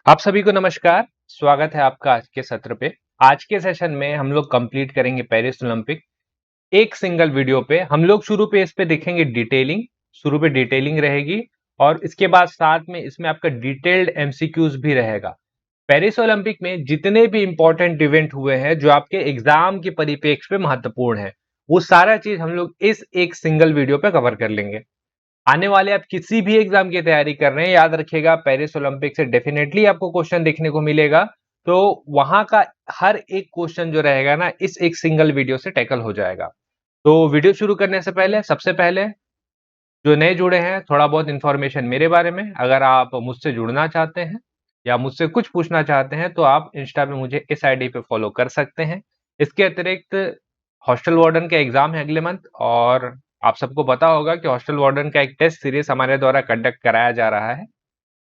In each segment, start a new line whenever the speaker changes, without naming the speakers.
आप सभी को नमस्कार। स्वागत है आपका आज के सत्र पे। आज के सेशन में हम लोग कंप्लीट करेंगे पेरिस ओलंपिक एक सिंगल वीडियो पे। हम लोग शुरू पे इस पे देखेंगे डिटेलिंग। शुरू पे डिटेलिंग रहेगी और इसके बाद साथ में इसमें आपका डिटेल्ड एमसीक्यूज भी रहेगा। पेरिस ओलंपिक में जितने भी इंपॉर्टेंट इवेंट हुए हैं जो आपके एग्जाम के परिप्रेक्ष्य पे महत्वपूर्ण है, वो सारा चीज हम लोग इस एक सिंगल वीडियो पे कवर कर लेंगे। आने वाले आप किसी भी एग्जाम की तैयारी कर रहे हैं, याद रखिएगा पेरिस ओलंपिक से डेफिनेटली आपको क्वेश्चन देखने को मिलेगा। तो वहां का हर एक क्वेश्चन जो रहेगा ना, इस एक सिंगल वीडियो से टैकल हो जाएगा। तो वीडियो शुरू करने से पहले सबसे पहले जो नए जुड़े हैं, थोड़ा बहुत इंफॉर्मेशन मेरे बारे में। अगर आप मुझसे जुड़ना चाहते हैं या मुझसे कुछ पूछना चाहते हैं तो आप इंस्टा पे मुझे इस आईडी पे फॉलो कर सकते हैं। इसके अतिरिक्त हॉस्टल वार्डन का एग्जाम है अगले मंथ, और आप सबको पता होगा कि हॉस्टल वार्डन का एक टेस्ट सीरीज हमारे द्वारा कंडक्ट कराया जा रहा है।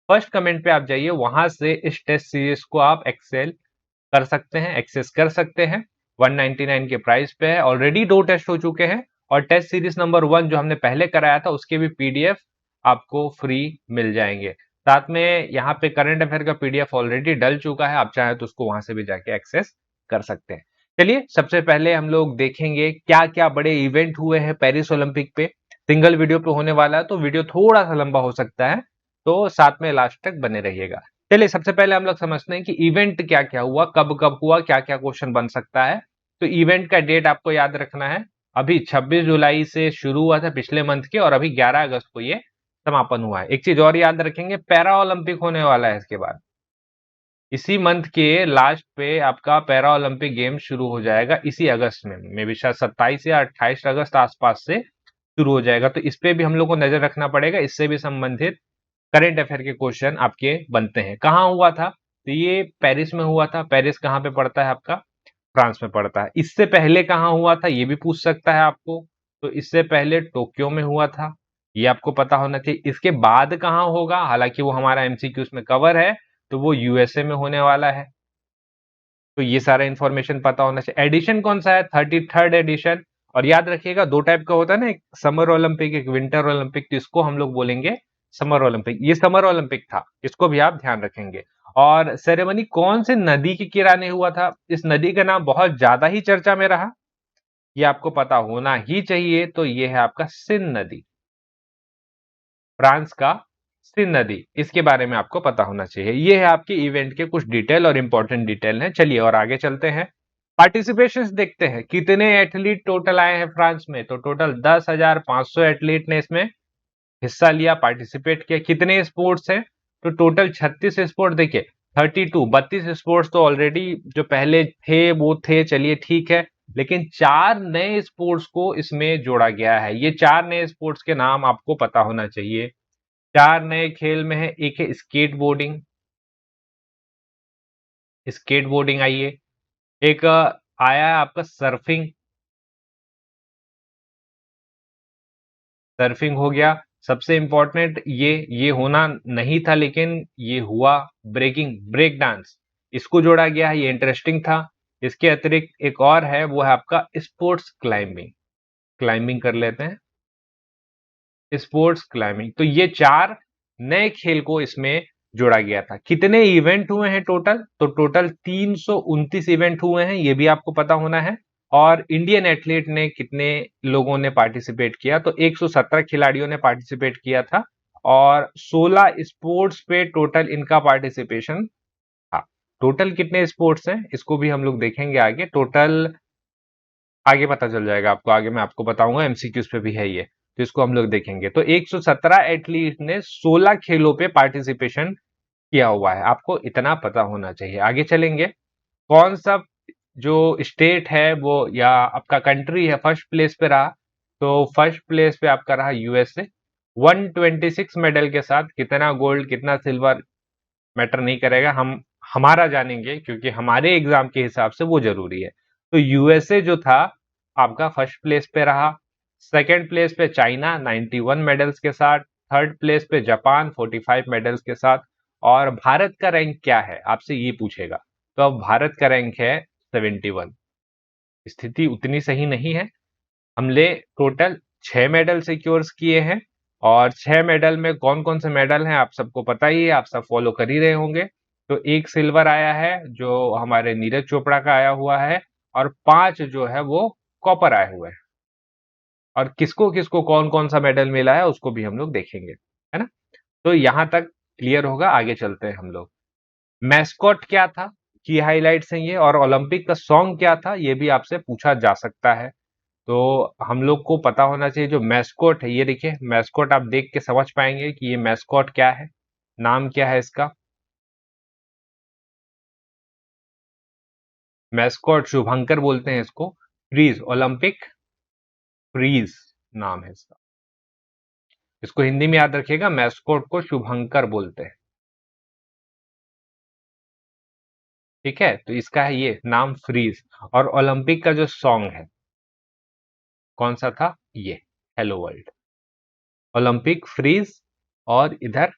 फर्स्ट कमेंट पे आप जाइए, वहां से इस टेस्ट सीरीज को आप एक्सेल कर सकते हैं, एक्सेस कर सकते हैं। 199 के प्राइस पे है। ऑलरेडी 2 टेस्ट हो चुके हैं और टेस्ट सीरीज नंबर 1 जो हमने पहले कराया था उसके भी पीडीएफ आपको फ्री मिल जाएंगे। साथ में यहाँ पे करंट अफेयर का पीडीएफ ऑलरेडी डल चुका है, आप चाहें तो उसको वहां से भी जाके एक्सेस कर सकते हैं। चलिए सबसे पहले हम लोग देखेंगे क्या क्या बड़े इवेंट हुए हैं पेरिस ओलंपिक पे। सिंगल वीडियो पे होने वाला है तो वीडियो थोड़ा सा लंबा हो सकता है, तो साथ में लास्ट तक बने रहिएगा। चलिए सबसे पहले हम लोग समझते हैं कि इवेंट क्या क्या हुआ, कब कब हुआ, क्या क्या क्वेश्चन बन सकता है। तो इवेंट का डेट आपको याद रखना है। अभी 26 जुलाई से शुरू हुआ था पिछले मंथ के, और अभी 11 अगस्त को ये समापन हुआ है। एक चीज और याद रखेंगे, पैरा ओलंपिक होने वाला है इसके बाद। इसी मंथ के लास्ट पे आपका पैरा ओलंपिक गेम शुरू हो जाएगा, इसी अगस्त में। मे भी शायद 27 या 28 अगस्त आसपास से शुरू हो जाएगा। तो इस पे भी हम लोग को नजर रखना पड़ेगा, इससे भी संबंधित करंट अफेयर के क्वेश्चन आपके बनते हैं। कहाँ हुआ था? तो ये पेरिस में हुआ था। पेरिस कहाँ पे पड़ता है आपका? फ्रांस में पड़ता है। इससे पहले कहाँ हुआ था ये भी पूछ सकता है आपको। तो इससे पहले टोक्यो में हुआ था, ये आपको पता होना चाहिए। इसके बाद कहाँ होगा, हालांकि वो हमारा एमसीक्यूज में कवर है, तो वो यूएसए में होने वाला है। तो ये सारा इंफॉर्मेशन पता होना चाहिए। एडिशन कौन सा है? 33rd addition. और याद रखिएगा दो टाइप का होता है ना, एक समर ओलंपिक एक विंटर ओलंपिक। तो इसको हम लोग बोलेंगे समर ओलंपिक। ये समर ओलंपिक था, इसको भी आप ध्यान रखेंगे। और सेरेमनी कौन से नदी के किनारे हुआ था? इस नदी का नाम बहुत ज्यादा ही चर्चा में रहा, ये आपको पता होना ही चाहिए। तो ये है आपका सिन नदी, फ्रांस का सिन नदी। इसके बारे में आपको पता होना चाहिए। ये है आपके इवेंट के कुछ डिटेल और इंपॉर्टेंट डिटेल हैं। चलिए और आगे चलते हैं। पार्टिसिपेशंस देखते हैं, कितने एथलीट टोटल आए हैं फ्रांस में। तो टोटल 10,500 एथलीट ने इसमें हिस्सा लिया, पार्टिसिपेट किया। कितने स्पोर्ट्स हैं? तो टोटल 36 स्पोर्ट। देखिए 32 स्पोर्ट्स तो ऑलरेडी जो पहले थे वो थे, चलिए ठीक है। लेकिन 4 नए स्पोर्ट्स को इसमें जोड़ा गया है। ये 4 नए स्पोर्ट्स के नाम आपको पता होना चाहिए। 4 नए खेल में है, एक है स्केट बोर्डिंग, स्केट बोर्डिंग आई है। एक आया है आपका सर्फिंग, सर्फिंग हो गया। सबसे इंपॉर्टेंट ये होना नहीं था लेकिन ये हुआ, ब्रेकिंग, ब्रेक डांस, इसको जोड़ा गया है, ये इंटरेस्टिंग था। इसके अतिरिक्त एक और है, वो है आपका स्पोर्ट्स क्लाइंबिंग। क्लाइंबिंग कर लेते हैं, स्पोर्ट्स क्लाइंबिंग। तो ये 4 नए खेल को इसमें जोड़ा गया था। कितने इवेंट हुए हैं टोटल? तो टोटल 329 इवेंट हुए हैं, ये भी आपको पता होना है। और इंडियन एथलीट ने कितने लोगों ने पार्टिसिपेट किया? तो 117 खिलाड़ियों ने पार्टिसिपेट किया था, और 16 स्पोर्ट्स पे टोटल इनका पार्टिसिपेशन था। टोटल कितने स्पोर्ट्स हैं इसको भी हम लोग देखेंगे आगे। टोटल आगे पता चल जाएगा आपको, आगे मैं आपको बताऊंगा, एमसीक्यूज पे भी है ये। तो इसको हम लोग देखेंगे। तो 117 एथलीट ने 16 खेलों पे पार्टिसिपेशन किया हुआ है, आपको इतना पता होना चाहिए। आगे चलेंगे। कौन सा जो स्टेट है वो या आपका कंट्री है फर्स्ट प्लेस पे रहा? तो फर्स्ट प्लेस पे आपका रहा यूएसए, 126 मेडल के साथ। कितना गोल्ड कितना सिल्वर मैटर नहीं करेगा, हम हमारा जानेंगे क्योंकि हमारे एग्जाम के हिसाब से वो जरूरी है। तो यूएसए जो था आपका फर्स्ट प्लेस पे रहा। सेकंड प्लेस पे चाइना 91 मेडल्स के साथ। थर्ड प्लेस पे जापान 45 मेडल्स के साथ। और भारत का रैंक क्या है आपसे ये पूछेगा, तो अब भारत का रैंक है 71। स्थिति उतनी सही नहीं है। हमने टोटल 6 मेडल सिक्योर किए हैं, और 6 मेडल में कौन कौन से मेडल हैं आप सबको पता ही है, आप सब फॉलो कर ही रहे होंगे। तो 1 सिल्वर आया है जो हमारे नीरज चोपड़ा का आया हुआ है, और 5 जो है वो कॉपर आए हुए हैं। और किसको किसको कौन कौन सा मेडल मिला है उसको भी हम लोग देखेंगे, है ना। तो यहां तक क्लियर होगा, आगे चलते हैं हम लोग। मैस्कॉट क्या था, की हाइलाइट्स हैं ये, और ओलंपिक का सॉन्ग क्या था ये भी आपसे पूछा जा सकता है। तो हम लोग को पता होना चाहिए जो मैस्कॉट है, ये देखिए मैस्कॉट आप देख के समझ पाएंगे कि ये मैस्कॉट क्या है, नाम क्या है इसका। मैस्कॉट शुभंकर बोलते हैं इसको, फ्रीज, ओलंपिक फ्रीज नाम है इसका। इसको हिंदी में याद रखिएगा, मैस्कॉट को शुभंकर बोलते हैं। ठीक है, तो इसका है ये नाम फ्रीज। और ओलंपिक का जो सॉन्ग है कौन सा था, ये हेलो वर्ल्ड। ओलंपिक फ्रीज और इधर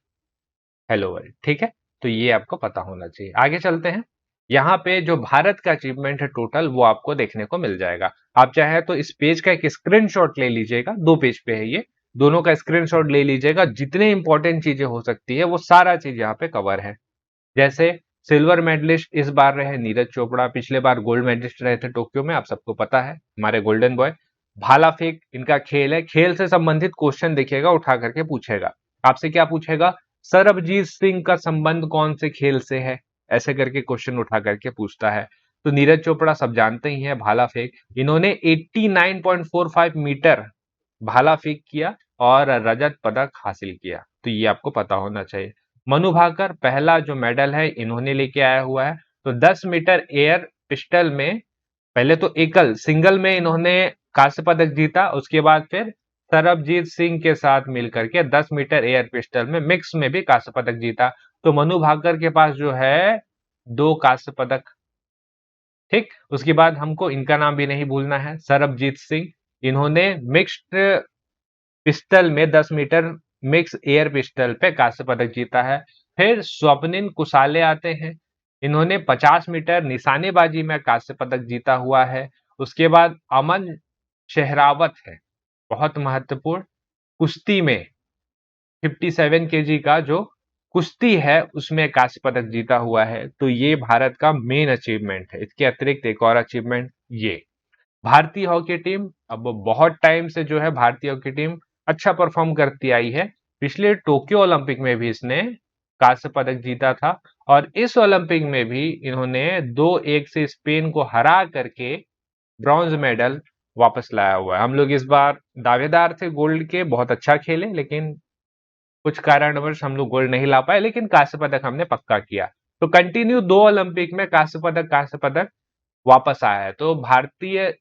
हेलो वर्ल्ड। ठीक है, तो ये आपको पता होना चाहिए। आगे चलते हैं। यहाँ पे जो भारत का अचीवमेंट है टोटल वो आपको देखने को मिल जाएगा। आप चाहे तो इस पेज का एक स्क्रीनशॉट ले लीजिएगा, 2 पेज पे है ये, दोनों का स्क्रीनशॉट ले लीजिएगा। जितने इंपॉर्टेंट चीजें हो सकती है वो सारा चीज यहाँ पे कवर है। जैसे सिल्वर मेडलिस्ट इस बार रहे नीरज चोपड़ा, पिछले बार गोल्ड मेडलिस्ट रहे थे टोक्यो में, आप सबको पता है, हमारे गोल्डन बॉय। भाला फेंक इनका खेल है, खेल से संबंधित क्वेश्चन देखिएगा उठा करके पूछेगा। आपसे क्या पूछेगा, सरबजीत सिंह का संबंध कौन से खेल से है, ऐसे करके क्वेश्चन उठा करके पूछता है। तो नीरज चोपड़ा सब जानते ही हैं, भाला फेंक इन्होंने 89.45 मीटर भाला फेंक किया और रजत पदक हासिल किया, तो ये आपको पता होना चाहिए। मनु भाकर पहला जो मेडल है इन्होंने लेके आया हुआ है। तो 10 मीटर एयर पिस्टल में पहले तो एकल सिंगल में इन्होंने कांस्य पदक जीता, उसके बाद फिर सरबजीत सिंह के साथ मिलकर के 10 मीटर एयर पिस्टल में मिक्स में भी कांस्य पदक जीता। तो मनु भाकर के पास जो है 2 कांस्य पदक। ठीक, उसके बाद हमको इनका नाम भी नहीं भूलना है, सरबजीत सिंह। इन्होंने मिक्स्ड पिस्टल में 10 मीटर मिक्स एयर पिस्टल पे कांस्य पदक जीता है। फिर स्वप्निल कुसाले आते हैं, इन्होंने 50 मीटर निशानेबाजी में कांस्य पदक जीता हुआ है। उसके बाद अमन शेहरावत है, बहुत महत्वपूर्ण, कुश्ती में 57 केजी का जो कुश्ती है उसमें कांस्य पदक जीता हुआ है। तो ये भारत का मेन अचीवमेंट है। इसके अतिरिक्त एक और अचीवमेंट, ये भारतीय हॉकी टीम अब बहुत टाइम से जो है भारतीय हॉकी टीम अच्छा परफॉर्म करती आई है। पिछले टोक्यो ओलंपिक में भी इसने कांस्य पदक जीता था, और इस ओलंपिक में भी इन्होंने 2-1 से स्पेन को हरा करके ब्रॉन्ज मेडल वापस लाया हुआ है। हम लोग इस बार दावेदार थे गोल्ड के, बहुत अच्छा खेले, लेकिन कुछ कारणवश हम लोग गोल्ड नहीं ला पाए, लेकिन कांस्य पदक हमने पक्का किया। तो कंटिन्यू 2 ओलंपिक में कांस्य पदक वापस आया है। तो भारतीय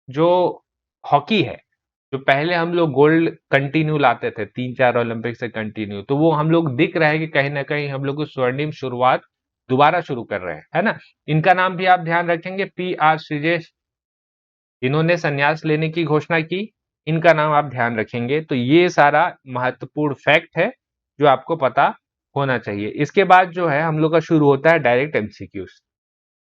जो हॉकी है, जो पहले हम लोग गोल्ड कंटिन्यू लाते थे 3-4 ओलंपिक से कंटिन्यू, तो वो हम लोग दिख रहा है कि कहीं ना कहीं हम लोग स्वर्णिम शुरुआत दोबारा शुरू कर रहे हैं, है ना। इनका नाम भी आप ध्यान रखेंगे, PR श्रीजेश, इन्होंने संन्यास लेने की घोषणा की, इनका नाम आप ध्यान रखेंगे। तो ये सारा महत्वपूर्ण फैक्ट है जो आपको पता होना चाहिए। इसके बाद जो है हम लोग का शुरू होता है डायरेक्ट MCQs।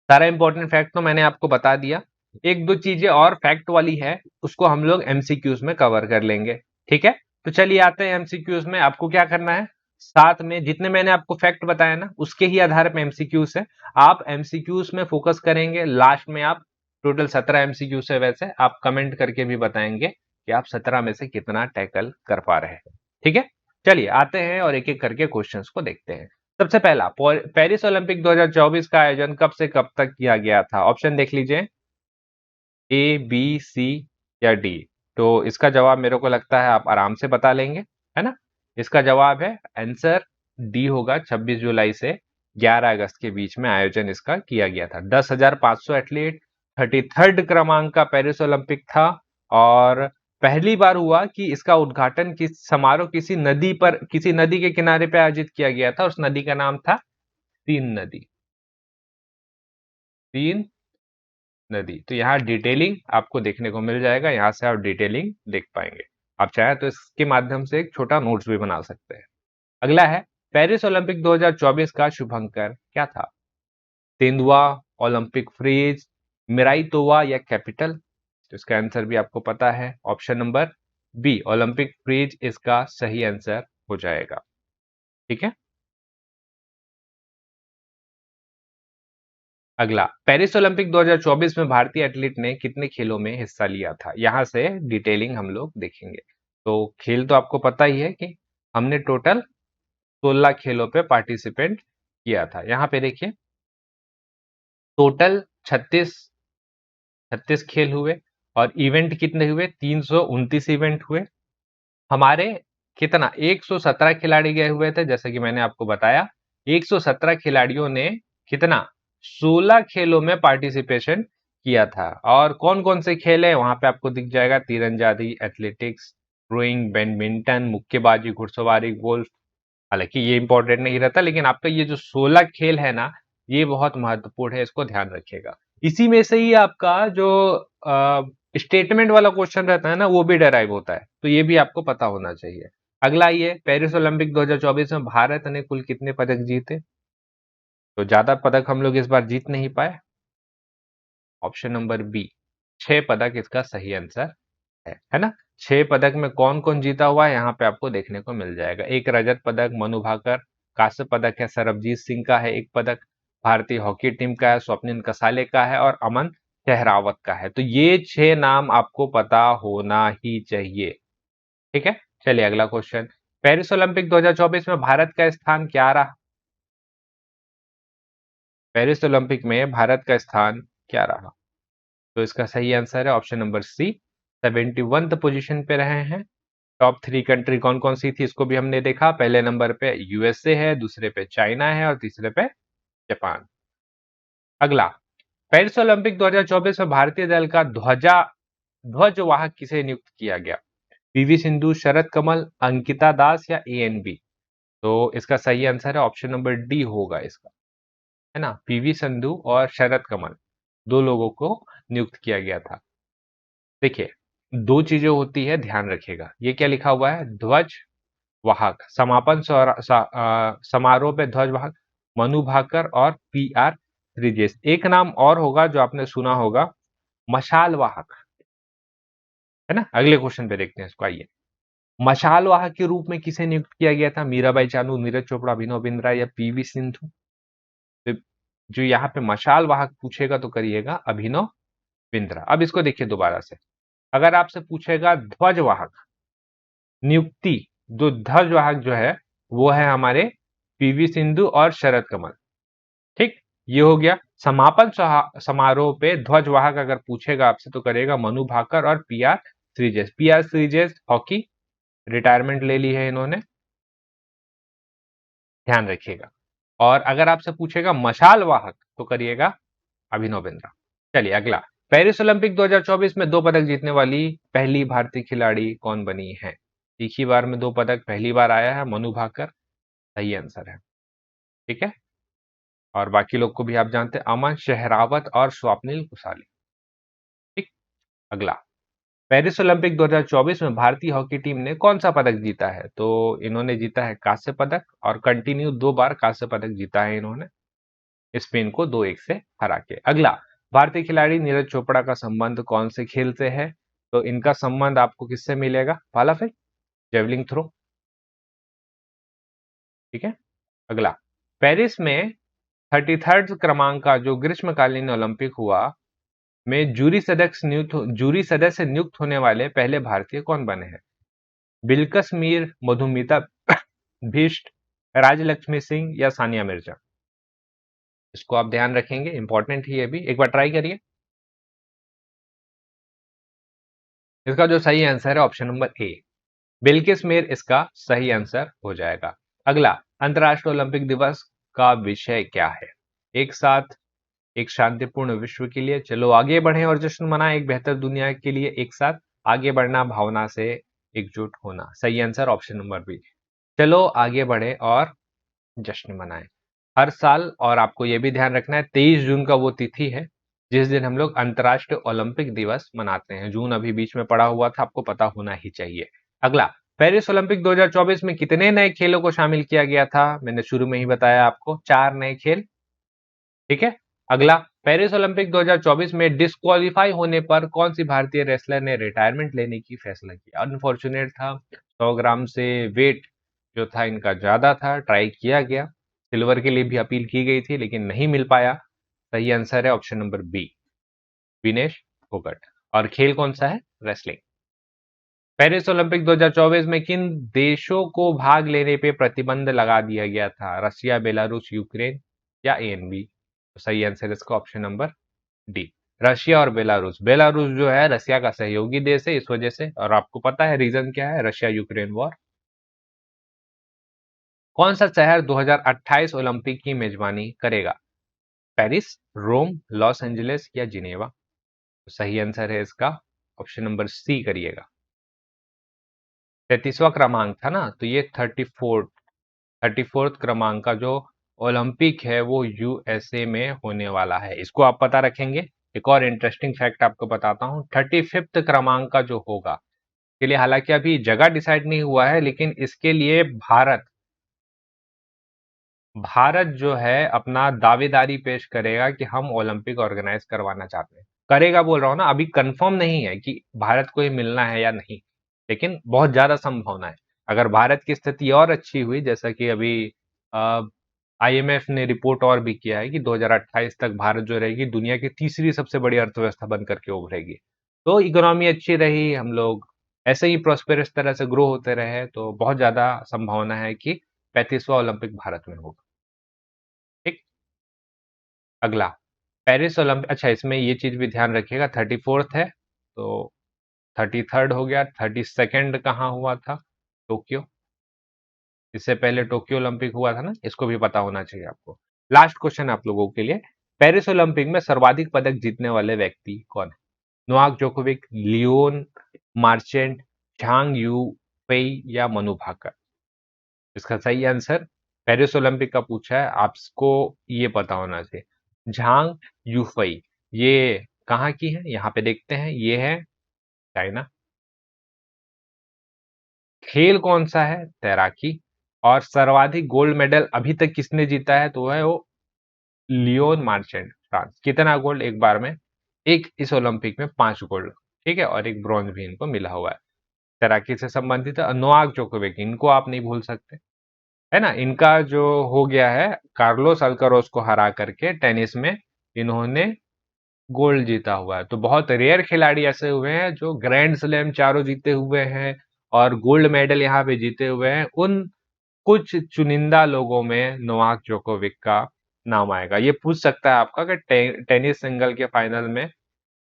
सारा इंपॉर्टेंट फैक्ट तो मैंने आपको बता दिया, एक दो चीजें और फैक्ट वाली है, उसको हम लोग MCQs में कवर कर लेंगे। ठीक है, तो चलिए आते हैं MCQs में। आपको क्या करना है, साथ में जितने मैंने आपको फैक्ट बताया ना उसके ही आधार पर MCQs है, आप MCQs में फोकस करेंगे। लास्ट में आप टोटल 17 MCQs है, वैसे आप कमेंट करके भी बताएंगे कि आप 17 में से कितना टैकल कर पा रहे हैं। ठीक है, चलिए आते हैं और एक एक करके क्वेश्चंस को देखते हैं। सबसे पहला, पेरिस ओलंपिक 2024 का आयोजन कब से कब तक किया गया था, ऑप्शन देख लीजिए, A, B, C या D। तो इसका जवाब मेरे को लगता है आप आराम से बता लेंगे, है ना। इसका जवाब है आंसर D होगा, 26 जुलाई से 11 अगस्त के बीच में आयोजन इसका किया गया था। 10,500 एथलीट, 33rd क्रमांक का पेरिस ओलंपिक था, और पहली बार हुआ कि इसका उद्घाटन किस समारोह किसी नदी पर, किसी नदी के किनारे पे आयोजित किया गया था। उस नदी का नाम था सीन नदी, सीन नदी। तो यहाँ डिटेलिंग आपको देखने को मिल जाएगा, यहाँ से आप डिटेलिंग देख पाएंगे। आप चाहें तो इसके माध्यम से एक छोटा नोट्स भी बना सकते हैं। अगला है, पेरिस ओलंपिक 2024 का शुभंकर क्या था, तेंदुआ, ओलंपिक फ्रीज, मिराइतोवा या कैपिटल। तो इसका आंसर भी आपको पता है, option number B Olympic freeze इसका सही आंसर हो जाएगा। ठीक है, अगला, पेरिस ओलंपिक 2024 में भारतीय एथलीट ने कितने खेलों में हिस्सा लिया था? यहाँ से डिटेलिंग हम लोग देखेंगे। तो खेल तो आपको पता ही है कि हमने टोटल 16 खेलों पे पार्टिसिपेट किया था। यहाँ पे देखिए टोटल 36 खेल हुए और इवेंट कितने हुए? 329 इवेंट हुए। हमारे कितना 117 खिलाड़ी गए हुए थे, जैसे कि मैंने आपको बताया 117 खिलाड़ियों ने कितना 16 खेलों में पार्टिसिपेशन किया था। और कौन कौन से खेल है वहां पे आपको दिख जाएगा, तीरंदाजी, एथलेटिक्स, रोइंग, बैडमिंटन, मुक्केबाजी, घुड़सवारी, गोल्फ। हालांकि ये इंपॉर्टेंट नहीं रहता, लेकिन आपका ये जो 16 खेल है ना, ये बहुत महत्वपूर्ण है, इसको ध्यान रखिएगा। इसी में से ही आपका जो स्टेटमेंट वाला क्वेश्चन रहता है ना, वो भी डेराइव होता है, तो ये भी आपको पता होना चाहिए। अगला ये पेरिस ओलंपिक 2024 में भारत ने कुल कितने पदक जीते? तो ज्यादा पदक हम लोग इस बार जीत नहीं पाए। ऑप्शन नंबर बी 6 पदक इसका सही आंसर है ना। 6 पदक में कौन कौन जीता हुआ है यहाँ पे आपको देखने को मिल जाएगा। एक रजत पदक मनु भाकर, कांस्य पदक है सरबजीत सिंह का है एक पदक, भारतीय हॉकी टीम का है स्वप्निल कसाले का है, और अमन सहरावत का है। तो ये 6 नाम आपको पता होना ही चाहिए। ठीक है, चलिए अगला क्वेश्चन। पेरिस ओलंपिक 2024 में भारत का स्थान क्या रहा? पेरिस ओलंपिक में भारत का स्थान क्या रहा? तो इसका सही आंसर है ऑप्शन नंबर सी, 71 पोजीशन पे रहे हैं। टॉप 3 कंट्री कौन कौन सी थी इसको भी हमने देखा। पहले नंबर पे यूएसए है, दूसरे पे चाइना है और तीसरे पे जापान। अगला, पेरिस ओलंपिक 2024 में भारतीय दल का ध्वजवाहक किसे नियुक्त किया गया? पीवी सिंधु, शरद कमल, अंकिता दास या एएनबी? तो इसका सही आंसर है ऑप्शन नंबर डी होगा इसका, है ना। पीवी संधू और शरद कमल, दो लोगों को नियुक्त किया गया था। देखिए, दो चीजें होती है, ध्यान रखिएगा। ये क्या लिखा हुआ है? ध्वज वाहक। समापन समारोह पे ध्वज वाहक मनु भाकर और पी आर श्रीजेश। एक नाम और होगा जो आपने सुना होगा, मशाल वाहक, है ना। अगले क्वेश्चन पे देखते हैं इसको, आइए। मशाल वाहक के रूप में किसे नियुक्त किया गया था? मीराबाई चानू, नीरज चोपड़ा, अभिनव बिंद्रा या पीवी सिंधु? तो जो यहाँ पे मशाल वाहक पूछेगा तो करिएगा अभिनव बिंद्रा। अब इसको देखिए दोबारा से, अगर आपसे पूछेगा ध्वजवाहक नियुक्ति, जो ध्वजवाहक जो है वो है हमारे पीवी सिंधु और शरद कमल। ठीक, ये हो गया। समापन समारोह पे ध्वजवाहक अगर पूछेगा आपसे तो करेगा मनु भाकर और PR Sreejesh. PR Sreejesh hockey retirement ले ली है इन्होंने, ध्यान रखिएगा। और अगर आपसे पूछेगा मशाल वाहक तो करिएगा अभिनव बिंद्रा। चलिए अगला, पेरिस ओलंपिक 2024 में 2 पदक जीतने वाली पहली भारतीय खिलाड़ी कौन बनी है? एक ही बार में 2 पदक पहली बार आया है, मनु भाकर सही आंसर है। ठीक है, और बाकी लोग को भी आप जानते हैं, अमन शेहरावत और स्वप्निल कुसाली। ठीक, अगला, पेरिस ओलंपिक 2024 में भारतीय हॉकी टीम ने कौन सा पदक जीता है? तो इन्होंने जीता है कांस्य पदक, और कंटिन्यू 2 बार कांस्य पदक जीता है इन्होंने, स्पेन को 2-1 से हरा के। अगला, भारतीय खिलाड़ी नीरज चोपड़ा का संबंध कौन से खेल से है? तो इनका संबंध आपको किससे मिलेगा? भाला फेंक, जेवलिंग थ्रो। ठीक है, अगला, पेरिस में 33rd क्रमांक का जो ग्रीष्मकालीन ओलंपिक हुआ में जूरी सदस्य नियुक्त होने वाले पहले भारतीय कौन बने हैं? बिल्कस मीर, मधुमिता भीष्ट, राजलक्ष्मी सिंह या सानिया मिर्जा? इसको आप ध्यान रखेंगे, इंपॉर्टेंट ही है भी, एक बार ट्राई करिए। इसका जो सही आंसर है option number A, Bilkis Mir इसका सही आंसर हो जाएगा। अगला, अंतरराष्ट्रीय ओलंपिक दिवस का विषय क्या है? एक साथ, एक शांतिपूर्ण विश्व के लिए, चलो आगे बढ़े और जश्न मनाएं, एक बेहतर दुनिया के लिए, एक साथ आगे बढ़ना, भावना से एकजुट होना। सही आंसर ऑप्शन नंबर बी, चलो आगे बढ़े और जश्न मनाएं। हर साल, और आपको यह भी ध्यान रखना है, 23 जून का वो तिथि है जिस दिन हम लोग अंतरराष्ट्रीय ओलंपिक दिवस मनाते हैं। जून अभी बीच में पड़ा हुआ था, आपको पता होना ही चाहिए। अगला, पेरिस ओलंपिक 2024 में कितने नए खेलों को शामिल किया गया था? मैंने शुरू में ही बताया आपको, 4 नए खेल। ठीक है, अगला, पेरिस ओलंपिक 2024 में डिस्क्वालीफाई होने पर कौन सी भारतीय रेसलर ने रिटायरमेंट लेने की फैसला किया? अनफॉर्चुनेट था, 100 ग्राम से वेट जो था इनका ज्यादा था, ट्राई किया गया, सिल्वर के लिए भी अपील की गई थी लेकिन नहीं मिल पाया। सही आंसर है option number B, Vinesh Phogat. और खेल कौन सा है? रेसलिंग। पेरिस ओलंपिक 2024 में किन देशों को भाग लेने पे प्रतिबंध लगा दिया गया था? रशिया, बेलारूस, यूक्रेन या एएनबी? तो सही आंसर है इसका ऑप्शन नंबर डी, रशिया और बेलारूस। बेलारूस जो है रशिया का सहयोगी देश है इस वजह से, और आपको पता है रीजन क्या है, रशिया यूक्रेन वॉर। कौन सा शहर 2028 ओलंपिक की मेजबानी करेगा? पेरिस, रोम, लॉस एंजलिस या जिनेवा? तो सही आंसर है इसका ऑप्शन नंबर सी करिएगा। 33वां क्रमांक था ना, तो ये 34th क्रमांक का जो ओलंपिक है वो यूएसए में होने वाला है, इसको आप पता रखेंगे। एक और इंटरेस्टिंग फैक्ट आपको बताता हूँ, 35th क्रमांक का जो होगा के लिए, हालांकि अभी जगह डिसाइड नहीं हुआ है, लेकिन इसके लिए भारत भारत जो है अपना दावेदारी पेश करेगा कि हम ओलंपिक ऑर्गेनाइज करवाना चाहते हैं। करेगा बोल रहा हूं ना, अभी कंफर्म नहीं है कि भारत को ही मिलना है या नहीं, लेकिन बहुत ज्यादा संभावना है। अगर भारत की स्थिति और अच्छी हुई, जैसा कि अभी आईएमएफ ने रिपोर्ट और भी किया है कि 2028 तक भारत जो रहेगी दुनिया की तीसरी सबसे बड़ी अर्थव्यवस्था बन करके उभरेगी, तो इकोनॉमी अच्छी रही, हम लोग ऐसे ही प्रॉस्पेरस तरह से ग्रो होते रहे, तो बहुत ज्यादा संभावना है कि 35वां ओलंपिक भारत में होगा। ठीक। अगला, पेरिस ओलंपिक, अच्छा इसमें ये चीज भी ध्यान रखिएगा, 34th है तो 33rd हो गया, 32nd कहाँ हुआ था? टोक्यो। इससे पहले टोक्यो ओलंपिक हुआ था ना, इसको भी पता होना चाहिए आपको। लास्ट क्वेश्चन आप लोगों के लिए, पेरिस ओलंपिक में सर्वाधिक पदक जीतने वाले व्यक्ति कौन है? Novak Djokovic, Leon Marchand, Zhang Yu Fei या मनु भाकर? इसका सही आंसर, पेरिस ओलंपिक का पूछा है, आपको ये पता होना चाहिए। झांग यूफई, ये कहाँ की है? यहाँ पे देखते हैं, ये है चाइना। खेल कौन सा है? तैराकी। और सर्वाधिक गोल्ड मेडल अभी तक किसने जीता है? तो है वो लियोन मार्चेंट, फ्रांस। कितना गोल्ड एक बार में? एक इस ओलंपिक में 5 गोल्ड, ठीक है, और एक ब्रॉन्ज भी इनको मिला हुआ है। तैराकी से संबंधित है। नोवाक जोकोविक, इनको आप नहीं भूल सकते, है ना, इनका जो हो गया है कार्लोस अल्काराज को हरा करके टेनिस में इन्होंने गोल्ड जीता हुआ है। तो बहुत रेयर खिलाड़ी ऐसे हुए हैं जो ग्रैंड स्लैम चारों जीते हुए हैं और गोल्ड मेडल यहाँ पे जीते हुए हैं। उन कुछ चुनिंदा लोगों में नोवाक जोकोविक का नाम आएगा। ये पूछ सकता है आपका कि टेनिस सिंगल के फाइनल में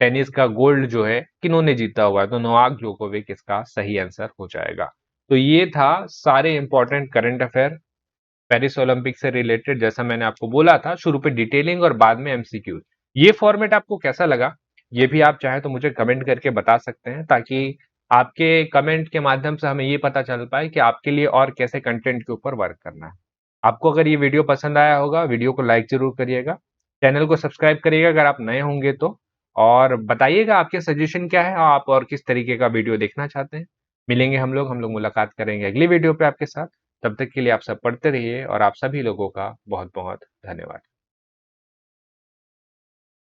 टेनिस का गोल्ड जो है किन्होंने जीता हुआ है, तो नोवाक जोकोविक इसका सही आंसर हो जाएगा। तो ये था सारे important current affair Paris Olympic से रिलेटेड, जैसा मैंने आपको बोला था, शुरू पे डिटेलिंग और बाद में एमसीक्यू। ये फॉर्मेट आपको कैसा लगा, ये भी आप चाहे तो मुझे कमेंट करके बता सकते हैं, ताकि आपके कमेंट के माध्यम से हमें ये पता चल पाए कि आपके लिए और कैसे कंटेंट के ऊपर वर्क करना है। आपको अगर ये वीडियो पसंद आया होगा, वीडियो को लाइक जरूर करिएगा, चैनल को सब्सक्राइब करिएगा अगर आप नए होंगे तो, और बताइएगा आपके सजेशन क्या है, आप और किस तरीके का वीडियो देखना चाहते हैं। मिलेंगे हम लोग मुलाकात करेंगे अगली वीडियो पे आपके साथ। तब तक के लिए आप सब पढ़ते रहिए, और आप सभी लोगों का बहुत बहुत धन्यवाद।